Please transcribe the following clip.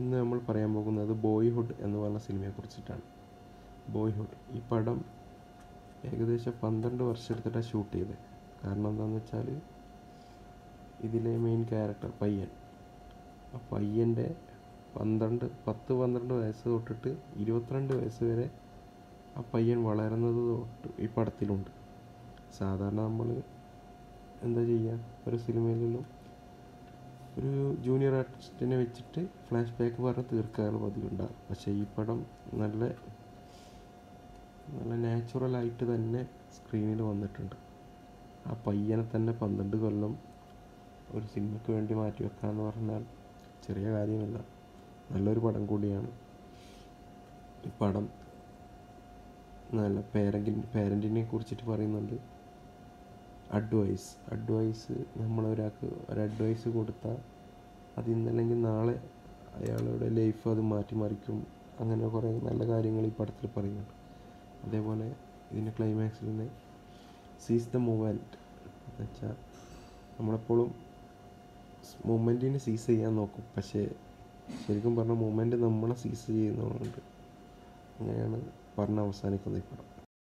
ഇന്ന് നമ്മൾ പറയാൻ പോകുന്നത് ബോയ്ഹുഡ് എന്ന് പറഞ്ഞ സിനിമയെക്കുറിച്ചിട്ടാണ്. ബോയ്ഹുഡ് ഈ പടം ഏകദേശം 12 വർഷം എടുത്തിട്ടാണ് ഷൂട്ട് ചെയ്തത്. കാരണം എന്താണെന്ന് വെച്ചാൽ ഇതിലെ മെയിൻ ക്യാരക്ടർ പയ്യൻ, ആ പയ്യൻ്റെ 10-12 വയസ്സ് തൊട്ടിട്ട് 22 വയസ്സ് വരെ ആ പയ്യൻ വളരുന്നത് തൊട്ട് ഈ പടത്തിലുണ്ട്. സാധാരണ നമ്മൾ എന്താ ചെയ്യുക, ഒരു സിനിമയിലെല്ലാം ഒരു ജൂനിയർ ആർട്ടിസ്റ്റിനെ വെച്ചിട്ട് ഫ്ലാഷ് ബാക്ക് പറഞ്ഞ് തീർക്കാറ് പതിവുണ്ടാകും. പക്ഷേ ഈ പടം നല്ല നാച്ചുറലായിട്ട് തന്നെ സ്ക്രീനിൽ വന്നിട്ടുണ്ട്. ആ പയ്യനെ തന്നെ 12 കൊല്ലം ഒരു സിനിമയ്ക്ക് വേണ്ടി മാറ്റി വെക്കാമെന്ന് പറഞ്ഞാൽ ചെറിയ കാര്യമല്ല, നല്ലൊരു പടം കൂടിയാണ്. ഈ പടം നല്ല പേരൻറ്റിനെ കുറിച്ചിട്ട് പറയുന്നുണ്ട്. അഡ്വൈസ് നമ്മളൊരാൾക്ക് ഒരു അഡ്വൈസ് കൊടുത്താൽ അത് ഇന്നല്ലെങ്കിൽ നാളെ അയാളുടെ ലൈഫ് അത് മാറ്റിമറിക്കും. അങ്ങനെ കുറേ നല്ല കാര്യങ്ങൾ ഈ പടത്തിൽ പറയുന്നുണ്ട്. അതേപോലെ ഇതിൻ്റെ ക്ലൈമാക്സിൽ തന്നെ സീസ് ദ മൂവ്മെൻറ്റ് എന്ന് വെച്ചാൽ നമ്മളെപ്പോഴും മൂവ്മെൻറ്റിനെ സീസ് ചെയ്യാൻ നോക്കും, പക്ഷേ ശരിക്കും പറഞ്ഞാൽ മൂവ്മെൻറ്റ് നമ്മളെ സീസ് ചെയ്യുന്നതുകൊണ്ട് അങ്ങനെയാണ് പറഞ്ഞ് അവസാനിക്കുന്നത് ഈ പടം.